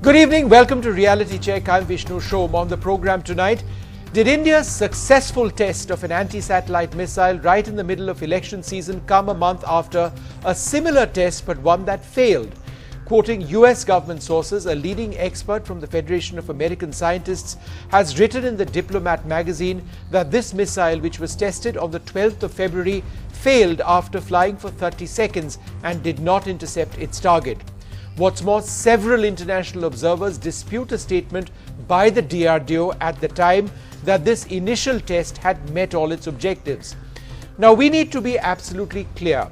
Good evening, welcome to Reality Check. I'm Vishnu Som. On the program tonight, did India's successful test of an anti-satellite missile right in the middle of election season come a month after a similar test but one that failed? Quoting US government sources, a leading expert from the Federation of American Scientists has written in the Diplomat magazine that this missile, which was tested on the 12th of February, failed after flying for 30 seconds and did not intercept its target. What's more, several international observers dispute a statement by the DRDO at the time that this initial test had met all its objectives. Now, we need to be absolutely clear.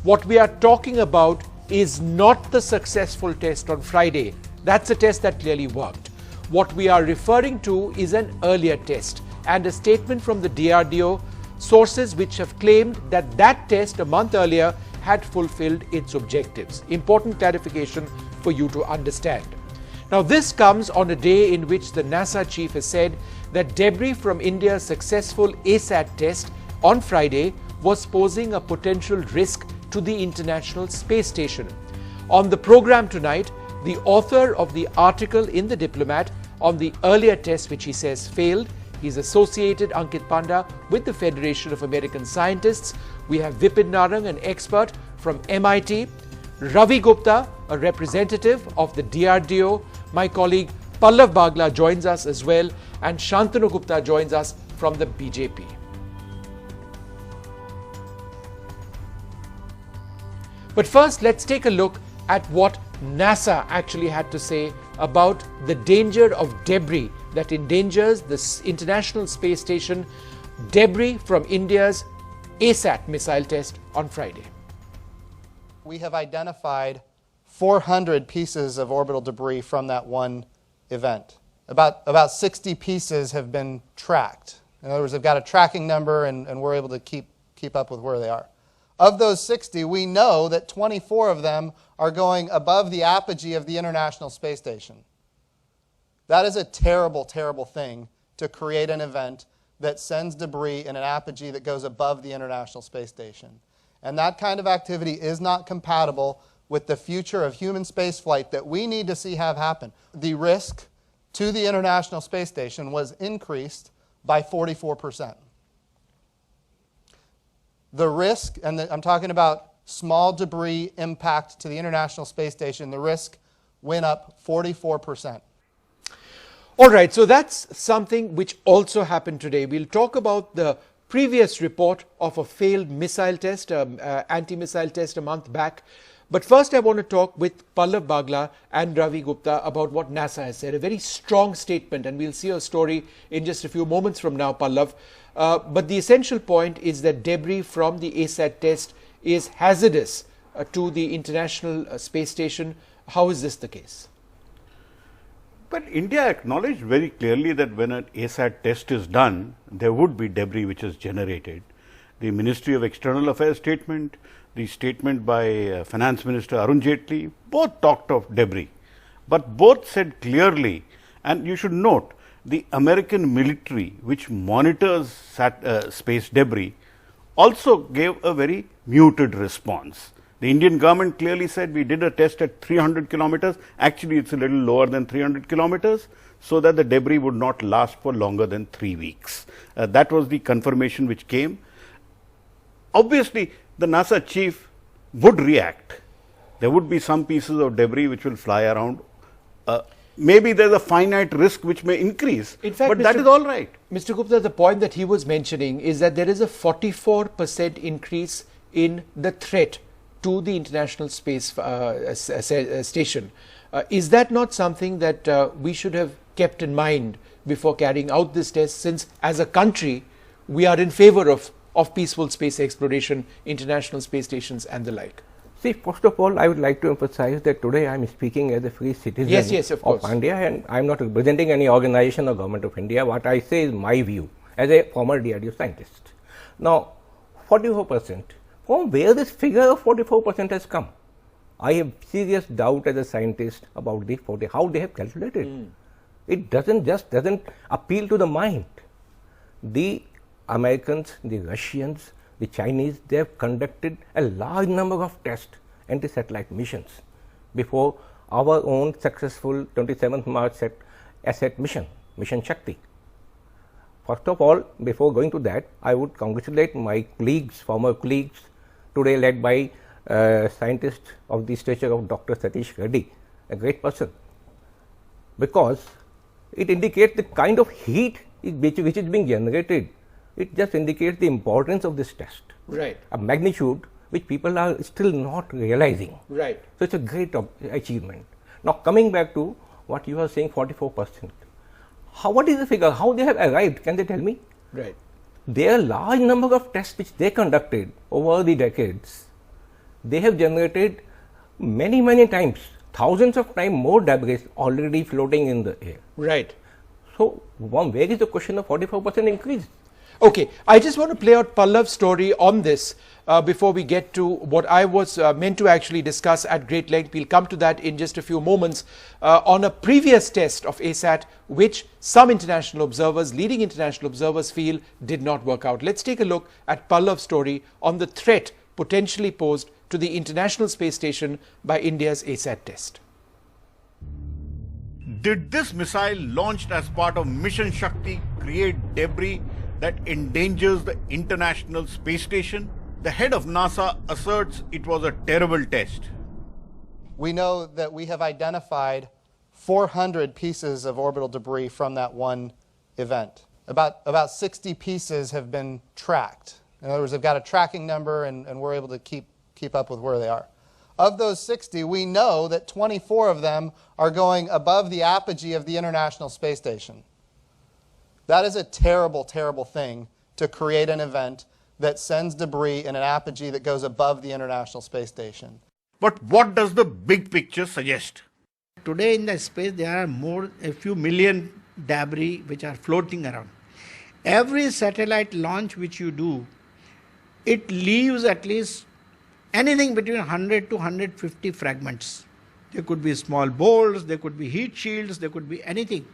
What we are talking about is not the successful test on Friday. That's a test that clearly worked. What we are referring to is an earlier test and a statement from the DRDO, sources which have claimed that that test a month earlier had fulfilled its objectives. Important clarification for you to understand. Now, this comes on a day in which the NASA chief has said that debris from India's successful ASAT test on Friday was posing a potential risk to the International Space Station. On the program tonight, the author of the article in The Diplomat on the earlier test, which he says failed, he's associated Ankit Panda with the Federation of American Scientists. We have Vipin Narang, an expert from MIT, Ravi Gupta, a representative of the DRDO. My colleague Pallav Bagla joins us as well, and Shantanu Gupta joins us from the BJP. But first, let's take a look at what NASA actually had to say about the danger of debris that endangers the International Space Station, debris from India's ASAT missile test on Friday. We have identified 400 pieces of orbital debris from that one event. About 60 pieces have been tracked. In other words, they've got a tracking number and we're able to keep up with where they are. Of those 60, we know that 24 of them are going above the apogee of the International Space Station. That is a terrible, terrible thing to create an event that sends debris in an apogee that goes above the International Space Station. And that kind of activity is not compatible with the future of human spaceflight that we need to see have happen. The risk to the International Space Station was increased by 44%. The risk, and I'm talking about small debris impact to the International Space Station, the risk went up 44%. All right, so that's something which also happened today. We'll talk about the previous report of a failed missile test, anti-missile test a month back. But first I want to talk with Pallav Bagla and Ravi Gupta about what NASA has said. A very strong statement, and we'll see a story in just a few moments from now, Pallav. But the essential point is that debris from the ASAT test is hazardous to the International Space Station. How is this the case? But India acknowledged very clearly that when an ASAT test is done, there would be debris which is generated. The Ministry of External Affairs statement, the statement by Finance Minister Arun Jaitley, both talked of debris. But both said clearly, and you should note, the American military, which monitors space debris, also gave a very muted response. The Indian government clearly said we did a test at 300 kilometers. Actually, it's a little lower than 300 kilometers, so that the debris would not last for longer than 3 weeks. That was the confirmation which came. Obviously, the NASA chief would react. There would be some pieces of debris which will fly around. Maybe there's a finite risk which may increase, in fact, but that is all right. Mr. Gupta, the point that he was mentioning is that there is a 44% increase in the threat to the International Space Station. Is that not something that we should have kept in mind before carrying out this test, since as a country we are in favor of peaceful space exploration, international space stations and the like? See, first of all, I would like to emphasize that today I am speaking as a free citizen of India, and I am not representing any organization or government of India. What I say is my view as a former DRDO scientist. Now, 44%. From where this figure of 44% has come? I have serious doubt as a scientist about how they have calculated. It doesn't appeal to the mind. The Americans, the Russians, the Chinese, they have conducted a large number of tests, anti-satellite missions, before our own successful 27th March asset mission, Mission Shakti. First of all, before going to that, I would congratulate my colleagues, former colleagues, today led by scientists of the stature of Dr. Satish Reddy, a great person, because it indicates the kind of heat which is being generated. It just indicates the importance of this test. Right. A magnitude which people are still not realizing. Right. So it's a great achievement. Now coming back to what you are saying, 44%. What is the figure? How they have arrived? Can they tell me? Right. There are large number of tests which they conducted over the decades. They have generated many times, thousands of times more debris already floating in the air. Right. So where is the question of 44% increase? Okay, I just want to play out Pallav's story on this before we get to what I was meant to actually discuss at great length. We'll come to that in just a few moments on a previous test of ASAT, which some international observers, leading international observers, feel did not work out. Let's take a look at Pallav's story on the threat potentially posed to the International Space Station by India's ASAT test. Did this missile launched as part of Mission Shakti create debris that endangers the International Space Station? The head of NASA asserts it was a terrible test. We know that we have identified 400 pieces of orbital debris from that one event. About 60 pieces have been tracked. In other words, they've got a tracking number and we're able to keep up with where they are. Of those 60, we know that 24 of them are going above the apogee of the International Space Station. That is a terrible, terrible thing, to create an event that sends debris in an apogee that goes above the International Space Station. But what does the big picture suggest? Today in the space there are a few million debris which are floating around. Every satellite launch which you do, it leaves at least anything between 100 to 150 fragments. There could be small bolts, there could be heat shields, there could be anything.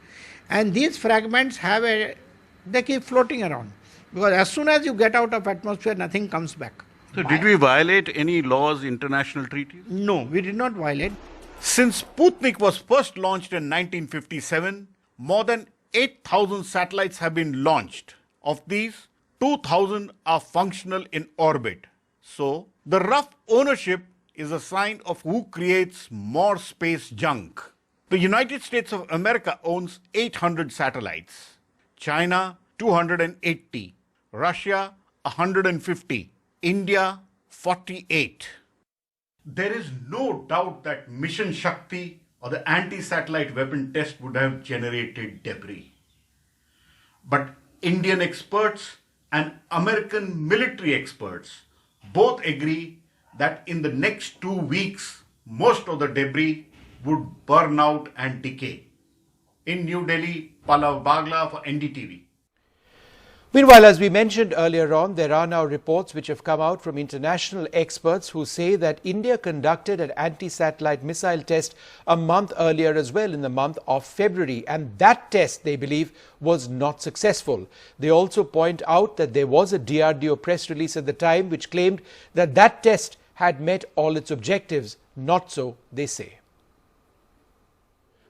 And these fragments they keep floating around. Because as soon as you get out of atmosphere, nothing comes back. So did we violate any laws, international treaties? No, we did not violate. Since Sputnik was first launched in 1957, more than 8,000 satellites have been launched. Of these, 2,000 are functional in orbit. So the rough ownership is a sign of who creates more space junk. The United States of America owns 800 satellites, China 280, Russia 150, India 48. There is no doubt that Mission Shakti or the anti-satellite weapon test would have generated debris. But Indian experts and American military experts both agree that in the next 2 weeks, most of the debris would burn out and decay. In New Delhi, Pallav Bagla for NDTV. Meanwhile, as we mentioned earlier on, there are now reports which have come out from international experts who say that India conducted an anti-satellite missile test a month earlier as well, in the month of February. And that test, they believe, was not successful. They also point out that there was a DRDO press release at the time which claimed that that test had met all its objectives. Not so, they say.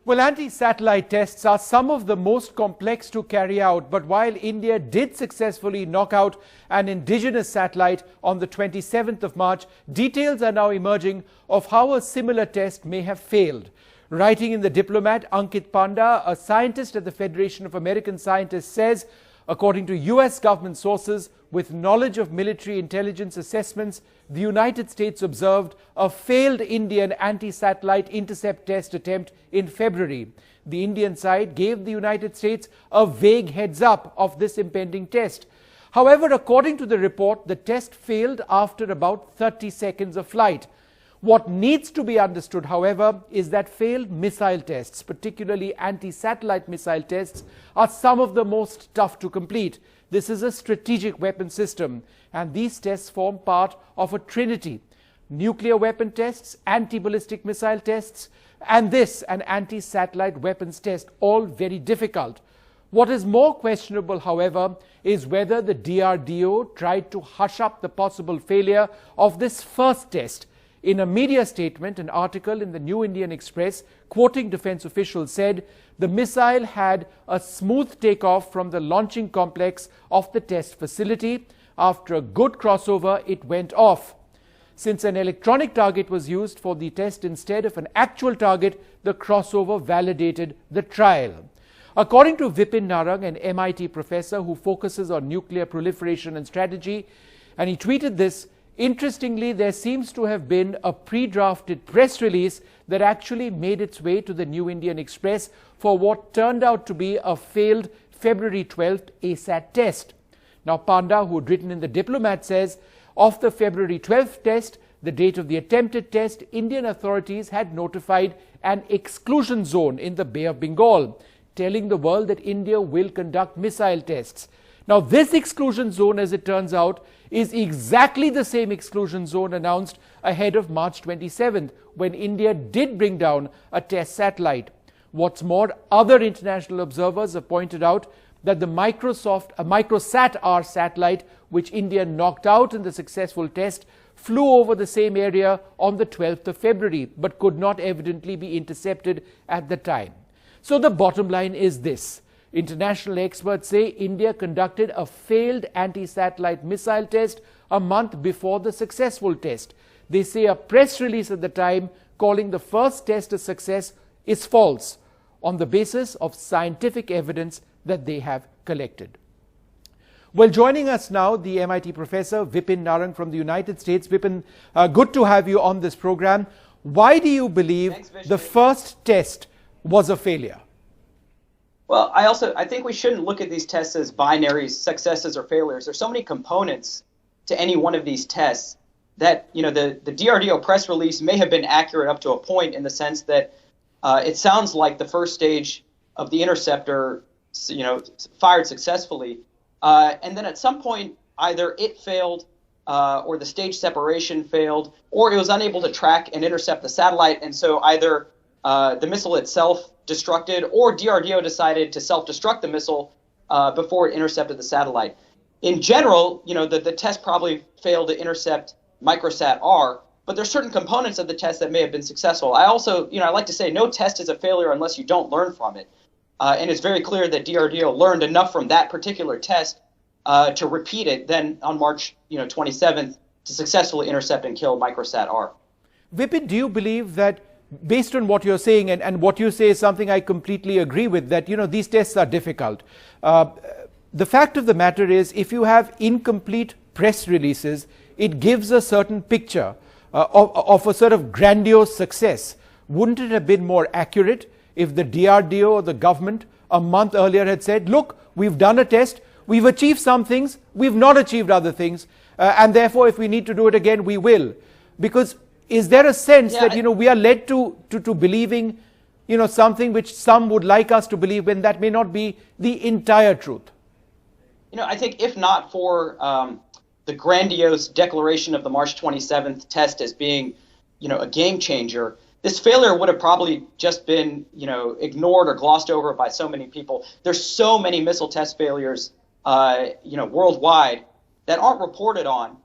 Well, anti-satellite tests are some of the most complex to carry out, but while India did successfully knock out an indigenous satellite on the 27th of March, details are now emerging of how a similar test may have failed. Writing in The Diplomat, Ankit Panda, a scientist at the Federation of American Scientists, says, according to US government sources with knowledge of military intelligence assessments, the United States observed a failed Indian anti-satellite intercept test attempt in February. The Indian side gave the United States a vague heads-up of this impending test. However, according to the report, the test failed after about 30 seconds of flight. What needs to be understood, however, is that failed missile tests, particularly anti-satellite missile tests, are some of the most tough to complete. This is a strategic weapon system, and these tests form part of a trinity: nuclear weapon tests, anti-ballistic missile tests, and this, an anti-satellite weapons test, all very difficult. What is more questionable, however, is whether the DRDO tried to hush up the possible failure of this first test. In a media statement, an article in the New Indian Express, quoting defense officials, said the missile had a smooth takeoff from the launching complex of the test facility. After a good crossover, it went off. Since an electronic target was used for the test instead of an actual target, the crossover validated the trial. According to Vipin Narang, an MIT professor who focuses on nuclear proliferation and strategy, and he tweeted this, interestingly, there seems to have been a pre-drafted press release that actually made its way to the New Indian Express for what turned out to be a failed February 12th ASAT test. Now, Panda, who had written in The Diplomat, says, of the February 12th test, the date of the attempted test, Indian authorities had notified an exclusion zone in the Bay of Bengal, telling the world that India will conduct missile tests. Now, this exclusion zone, as it turns out, is exactly the same exclusion zone announced ahead of March 27th, when India did bring down a test satellite. What's more, other international observers have pointed out that the microsat-R satellite, which India knocked out in the successful test, flew over the same area on the 12th of February, but could not evidently be intercepted at the time. So the bottom line is this. International experts say India conducted a failed anti-satellite missile test a month before the successful test. They say a press release at the time calling the first test a success is false on the basis of scientific evidence that they have collected. Well, joining us now, the MIT professor Vipin Narang from the United States. Vipin, good to have you on this program. Why do you believe the first test was a failure? Well, I think we shouldn't look at these tests as binary successes or failures. There's so many components to any one of these tests that, the DRDO press release may have been accurate up to a point, in the sense that it sounds like the first stage of the interceptor, fired successfully. And then at some point, either it failed or the stage separation failed, or it was unable to track and intercept the satellite. And so either the missile itself destructed, or DRDO decided to self-destruct the missile before it intercepted the satellite. In general, the test probably failed to intercept microsat-R, but there's certain components of the test that may have been successful. I also, I like to say no test is a failure unless you don't learn from it. And it's very clear that DRDO learned enough from that particular test to repeat it then on March 27th to successfully intercept and kill microsat-R. Vipin, do you believe that, based on what you're saying, and what you say is something I completely agree with, that these tests are difficult. The fact of the matter is, if you have incomplete press releases, it gives a certain picture of a sort of grandiose success. Wouldn't it have been more accurate if the DRDO or the government a month earlier had said, look, we've done a test, we've achieved some things, we've not achieved other things, and therefore if we need to do it again, we will? Because is there a sense that we are led to believing something which some would like us to believe, when that may not be the entire truth? I think if not for the grandiose declaration of the March 27th test as being a game changer, this failure would have probably just been ignored or glossed over by so many people. There's so many missile test failures worldwide that aren't reported on.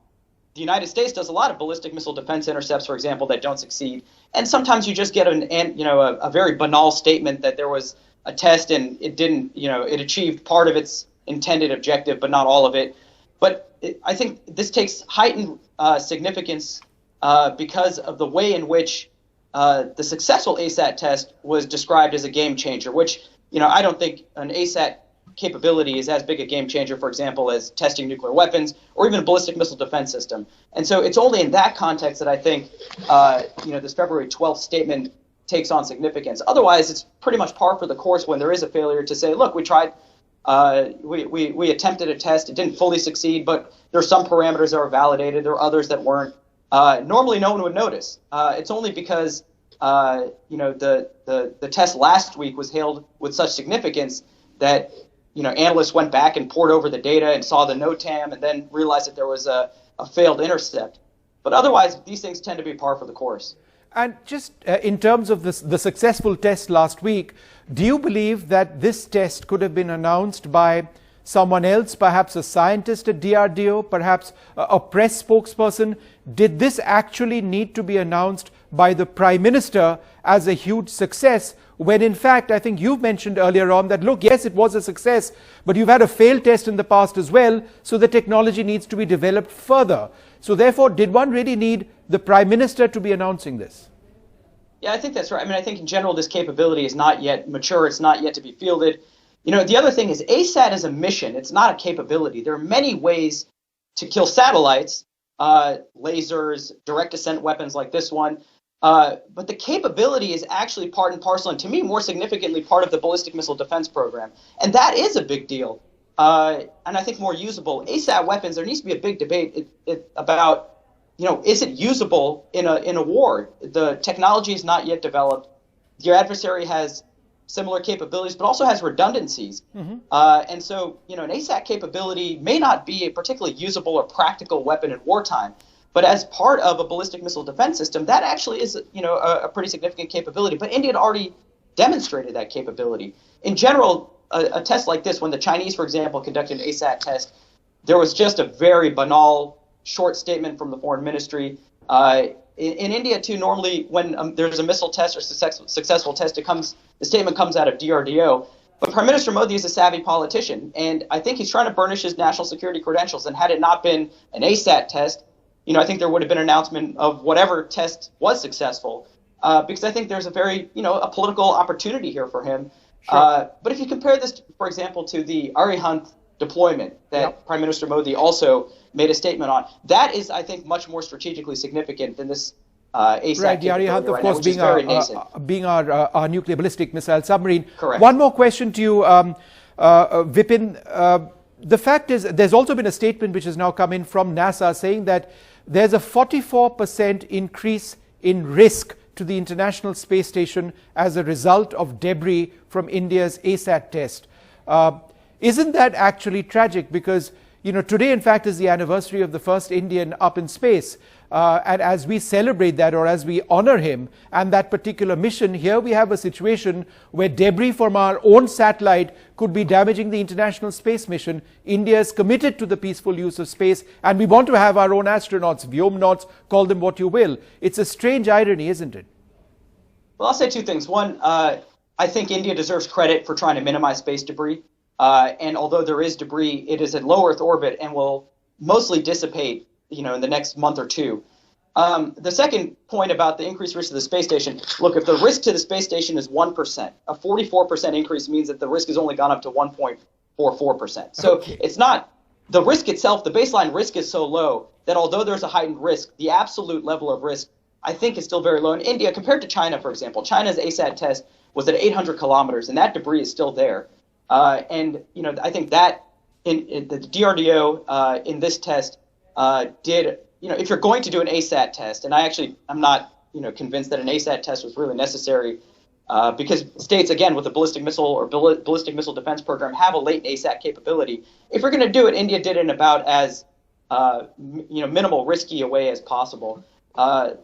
The United States does a lot of ballistic missile defense intercepts, for example, that don't succeed. And sometimes you just get a very banal statement that there was a test and it didn't, it achieved part of its intended objective, but not all of it. But I think this takes heightened significance because of the way in which the successful ASAT test was described as a game changer, which, I don't think an ASAT capability is as big a game changer, for example, as testing nuclear weapons or even a ballistic missile defense system. And so it's only in that context that I think, this February 12th statement takes on significance. Otherwise, it's pretty much par for the course when there is a failure to say, look, we tried, we attempted a test, it didn't fully succeed, but there are some parameters that were validated, there are others that weren't. Normally, no one would notice. It's only because, the test last week was hailed with such significance that analysts went back and pored over the data and saw the NOTAM and then realized that there was a failed intercept. But otherwise, these things tend to be par for the course. And just in terms of the successful test last week, do you believe that this test could have been announced by someone else, perhaps a scientist at DRDO, perhaps a press spokesperson? Did this actually need to be announced by the Prime Minister as a huge success, when in fact, I think you've mentioned earlier on that, look, yes, it was a success, but you've had a failed test in the past as well, so the technology needs to be developed further. So therefore, did one really need the Prime Minister to be announcing this? Yeah, I think that's right. I mean, I think in general, this capability is not yet mature. It's not yet to be fielded. You know, the other thing is ASAT is a mission. It's not a capability. There are many ways to kill satellites, lasers, direct ascent weapons like this one. But the capability is actually part and parcel, and to me, more significantly, part of the ballistic missile defense program. And that is a big deal. And I think more usable. ASAT weapons, there needs to be a big debate about, you know, is it usable in a war? The technology is not yet developed. Your adversary has similar capabilities, but also has redundancies. And so, you know, an ASAT capability may not be a particularly usable or practical weapon in wartime. But as part of a ballistic missile defense system, that actually is, you know, a pretty significant capability. But India had already demonstrated that capability. In general, a test like this, when the Chinese, for example, conducted an ASAT test, there was just a very banal, short statement from the foreign ministry. In India, too, normally when there's a missile test or successful test, the statement comes out of DRDO. But Prime Minister Modi is a savvy politician, and I think he's trying to burnish his national security credentials. And had it not been an ASAT test, you know, I think there would have been an announcement of whatever test was successful, because I think there's a very, you know, a political opportunity here for him. Sure. But if you compare this, for example, to the Arihant deployment that Prime Minister Modi also made a statement on, that is, I think, much more strategically significant than this ASAT. Right, the Arihant, of course, being our nuclear ballistic missile submarine. Correct. One more question to you, Vipin. The fact is, there's also been a statement which has now come in from NASA saying that there's a 44% increase in risk to the International Space Station as a result of debris from India's ASAT test. Isn't that actually tragic? Because, you know, today, in fact, is the anniversary of the first Indian up in space. And as we celebrate that, or as we honor him and that particular mission, here we have a situation where debris from our own satellite could be damaging the International Space Mission. India is committed to the peaceful use of space, and we want to have our own astronauts, Vyomnauts, call them what you will. It's a strange irony, isn't it? Well, I'll say two things. One, I think India deserves credit for trying to minimize space debris. And although there is debris, it is in low Earth orbit and will mostly dissipate, you know, in the next month or two. The second point about the increased risk to the space station, look, if the risk to the space station is 1%, a 44% increase means that the risk has only gone up to 1.44%. So it's not, the risk itself, the baseline risk is so low that although there's a heightened risk, the absolute level of risk, I think, is still very low. In India, compared to China, for example, China's ASAT test was at 800 kilometers, and that debris is still there. And, you know, I think that in the DRDO in this test did, you know, if you're going to do an ASAT test, and I'm not, you know, convinced that an ASAT test was really necessary, because states, again, with the ballistic missile or ballistic missile defense program have a latent ASAT capability. If you're going to do it, India did it in about as, you know, minimal risky a way as possible.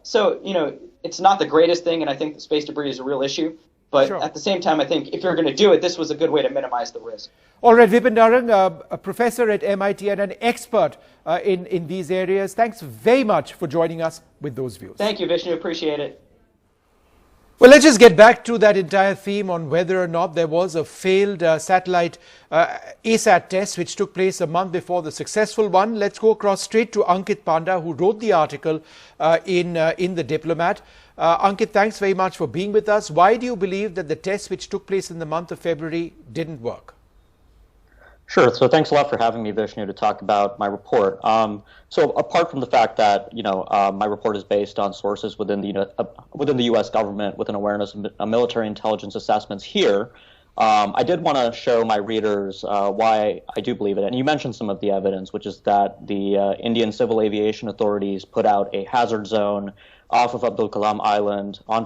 So, you know, it's not the greatest thing, and I think the space debris is a real issue. But at the same time, I think if you're going to do it, this was a good way to minimize the risk. All right, Vipin Darang, a professor at MIT and an expert in these areas. Thanks very much for joining us with those views. Thank you, Vishnu. Appreciate it. Well, let's just get back to that entire theme on whether or not there was a failed satellite ASAT test which took place a month before the successful one. Let's go across straight to Ankit Panda, who wrote the article in The Diplomat. Ankit, thanks very much for being with us. Why do you believe that the test which took place in the month of February didn't work? Sure. So thanks a lot for having me, Vishnu, to talk about my report. So apart from the fact that, you know, my report is based on sources within the U.S. government with an awareness of military intelligence assessments here, I did want to show my readers why I do believe it. And you mentioned some of the evidence, which is that the Indian Civil Aviation Authorities put out a hazard zone off of Abdul Kalam Island on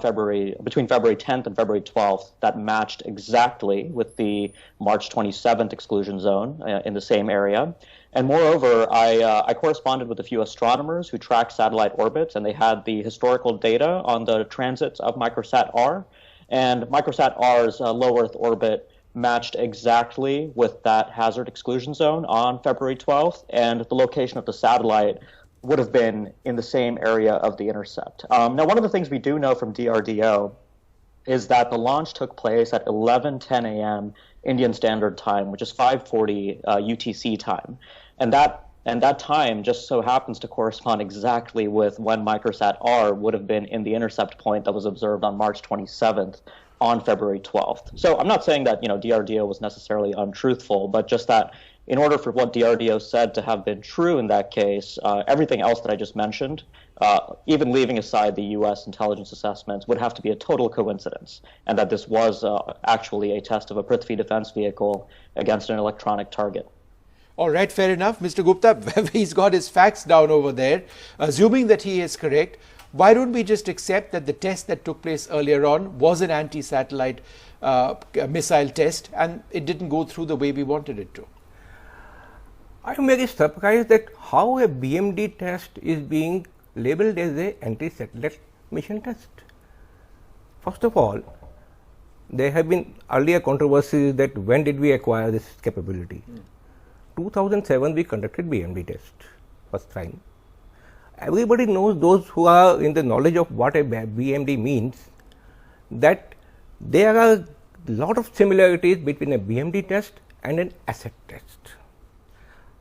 between February 10th and February 12th that matched exactly with the March 27th exclusion zone in the same area. And moreover, I corresponded with a few astronomers who track satellite orbits, and they had the historical data on the transits of Microsat R. And Microsat R's low Earth orbit matched exactly with that hazard exclusion zone on February 12th, and the location of the satellite would have been in the same area of the intercept. Now, one of the things we do know from DRDO is that the launch took place at 11:10 a.m. Indian Standard Time, which is 5:40 UTC time, and that time just so happens to correspond exactly with when microsat R would have been in the intercept point that was observed on March 27th on February 12th. So I'm not saying that DRDO was necessarily untruthful, but just that in order for what DRDO said to have been true in that case, everything else that I just mentioned, even leaving aside the U.S. intelligence assessments, would have to be a total coincidence, and that this was actually a test of a Prithvi defense vehicle against an electronic target. All right, fair enough. Mr. Gupta, he's got his facts down over there. Assuming that he is correct, why don't we just accept that the test that took place earlier on was an anti-satellite missile test and it didn't go through the way we wanted it to? I'm very surprised that how a BMD test is being labeled as an anti-satellite mission test. First of all, there have been earlier controversies that when did we acquire this capability. 2007 we conducted BMD test first time. Everybody knows, those who are in the knowledge of what a BMD means, that there are a lot of similarities between a BMD test and an asset test.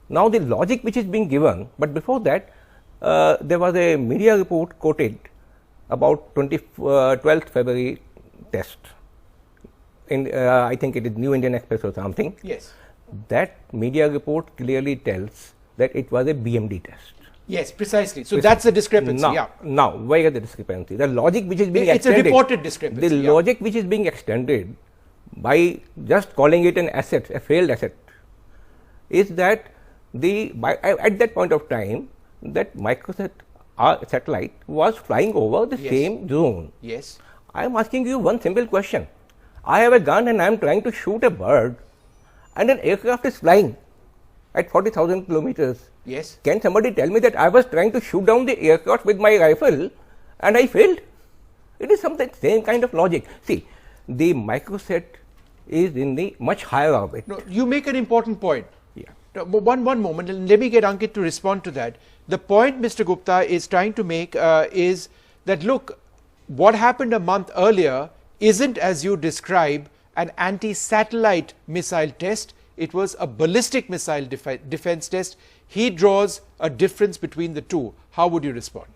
Now the logic which is being given, but before that there was a media report quoted about 12th February test in I think it is New Indian Express or something. Yes. That media report clearly tells that it was a BMD test. Yes, precisely. So that's the discrepancy. Now, where is the discrepancy? The logic which is being extended. It's a reported discrepancy. The logic which is being extended by just calling it an asset, a failed asset, is that at that point of time, that microsat satellite was flying over the same zone. Yes. I am asking you one simple question. I have a gun and I am trying to shoot a bird, and an aircraft is flying at 40,000 kilometers. Yes. Can somebody tell me that I was trying to shoot down the aircraft with my rifle and I failed? It is something same kind of logic. See, the microsat is in the much higher orbit. No, you make an important point. Yeah. Now, one moment, and let me get Ankit to respond to that. The point Mr. Gupta is trying to make is that, look, what happened a month earlier isn't, as you describe, an anti-satellite missile test. It was a ballistic missile defense test. He draws a difference between the two. How would you respond?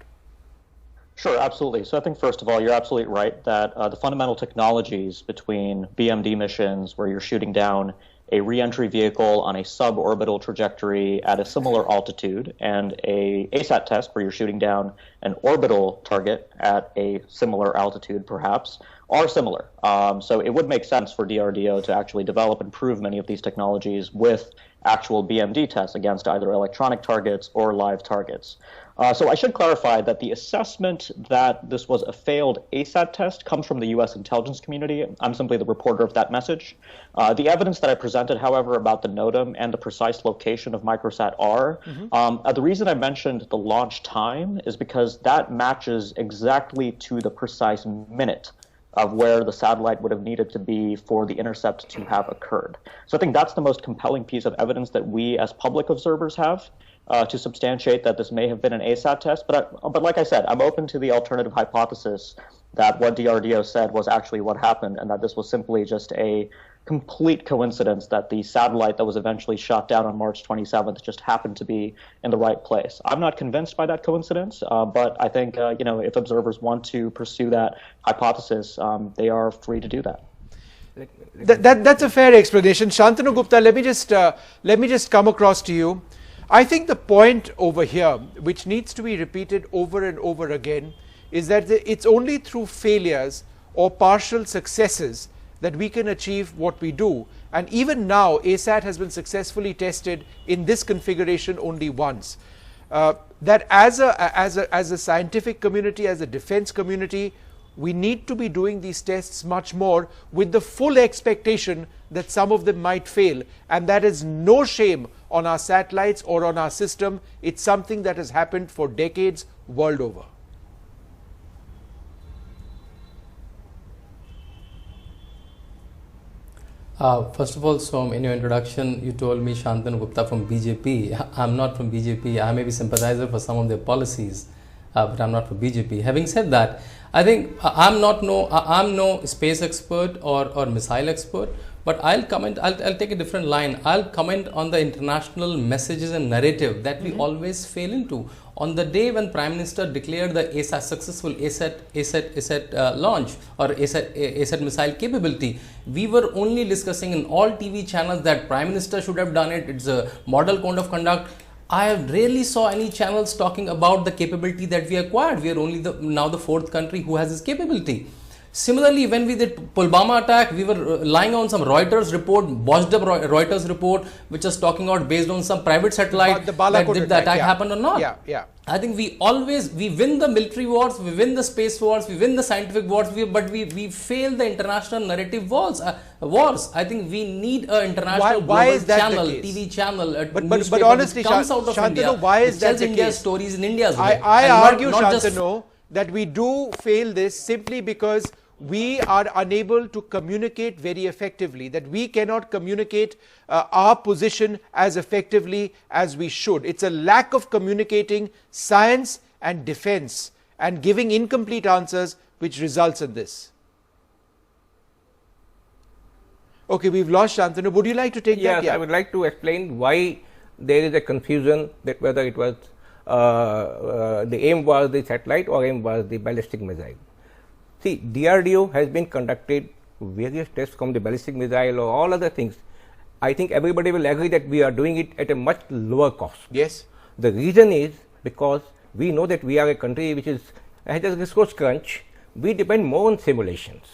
Sure, absolutely. So I think, first of all, you're absolutely right that the fundamental technologies between BMD missions, where you're shooting down a re-entry vehicle on a suborbital trajectory at a similar altitude, and a ASAT test, where you're shooting down an orbital target at a similar altitude, perhaps, are similar. So it would make sense for DRDO to actually develop and prove many of these technologies with actual BMD tests against either electronic targets or live targets. So I should clarify that the assessment that this was a failed ASAT test comes from the U.S. intelligence community. I'm simply the reporter of that message. The evidence that I presented, however, about the NOTAM and the precise location of microsat R, the reason I mentioned the launch time is because that matches exactly to the precise minute of where the satellite would have needed to be for the intercept to have occurred. So I think that's the most compelling piece of evidence that we as public observers have to substantiate that this may have been an ASAT test. But like I said, I'm open to the alternative hypothesis that what DRDO said was actually what happened, and that this was simply just a complete coincidence that the satellite that was eventually shot down on March 27th just happened to be in the right place. I'm not convinced by that coincidence, but I think if observers want to pursue that hypothesis, they are free to do that. That's a fair explanation. Shantanu Gupta, let me just come across to you. I think the point over here, which needs to be repeated over and over again, is that it's only through failures or partial successes that we can achieve what we do. And even now, ASAT has been successfully tested in this configuration only once. That as a scientific community, as a defense community, we need to be doing these tests much more with the full expectation that some of them might fail. And that is no shame on our satellites or on our system. It's something that has happened for decades world over. First of all, Som, in your introduction, you told me Shantanu Gupta from BJP. I'm not from BJP. I may be sympathizer for some of their policies, but I'm not for BJP. Having said that, I think I'm no space expert or missile expert, but I'll comment. I'll take a different line. I'll comment on the international messages and narrative that we always fail into. On the day when Prime Minister declared the successful ASAT launch or ASAT missile capability, we were only discussing in all TV channels that Prime Minister should have done it. It's a model code of conduct. I rarely saw any channels talking about the capability that we acquired. We are only now the fourth country who has this capability. Similarly, when we did Pulwama attack, we were relying on some Reuters report, botched up Reuters report, which was talking about based on some private satellite that did the attack happen or not. Yeah. I think we win the military wars, we win the space wars, we win the scientific wars, but we fail the international narrative wars. I think we need an international global channel, TV channel, but honestly, comes out of Shantanu, India, why is that the India's case? Stories in India's way. I argue, Shantanu, that we do fail this simply because we are unable to communicate very effectively, that we cannot communicate our position as effectively as we should. It's a lack of communicating science and defense and giving incomplete answers which results in this. Okay, we've lost Shantanu. Would you like to take that? Yes, I would like to explain why there is a confusion that whether it was the aim was the satellite or aim was the ballistic missile. See, DRDO has been conducted various tests from the ballistic missile or all other things. I think everybody will agree that we are doing it at a much lower cost. Yes. The reason is because we know that we are a country which has a resource crunch. We depend more on simulations.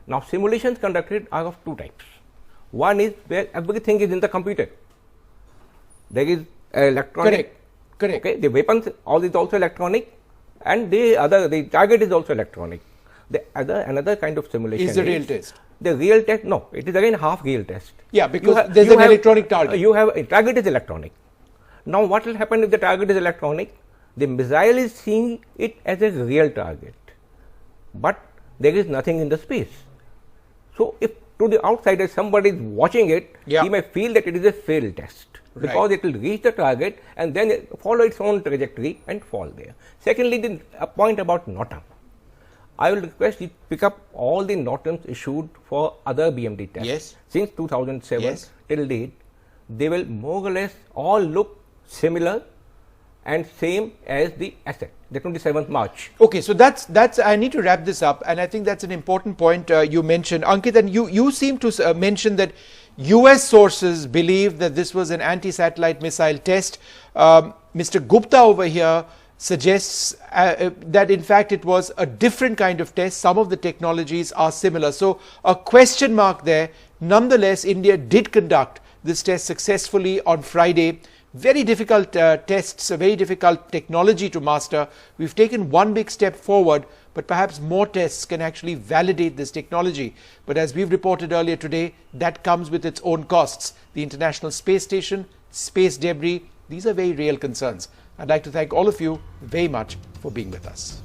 Now, simulations conducted are of two types. One is where everything is in the computer. There is electronic. Correct. Okay, the weapons all is also electronic, and the target is also electronic. Another kind of simulation is the real test. The real test, no, it is again half real test. Yeah, because there's an electronic target. You have a target is electronic. Now, what will happen if the target is electronic? The missile is seeing it as a real target, but there is nothing in the space. So, if to the outsider somebody is watching it, he may feel that it is a failed test because it will reach the target and then follow its own trajectory and fall there. Secondly, a point about NOTAM. I will request you to pick up all the NOTAMs issued for other BMD tests since 2007 till date. They will more or less all look similar and same as the ASAT, the 27th March. Okay, so that's I need to wrap this up, and I think that's an important point you mentioned, Ankit, and you seem to mention that US sources believe that this was an anti-satellite missile test. Mr. Gupta over here suggests that in fact it was a different kind of test. Some of the technologies are similar. So a question mark there. Nonetheless, India did conduct this test successfully on Friday. Very difficult tests, a very difficult technology to master. We've taken one big step forward, but perhaps more tests can actually validate this technology. But as we've reported earlier today, that comes with its own costs. The International Space Station, space debris, these are very real concerns. I'd like to thank all of you very much for being with us.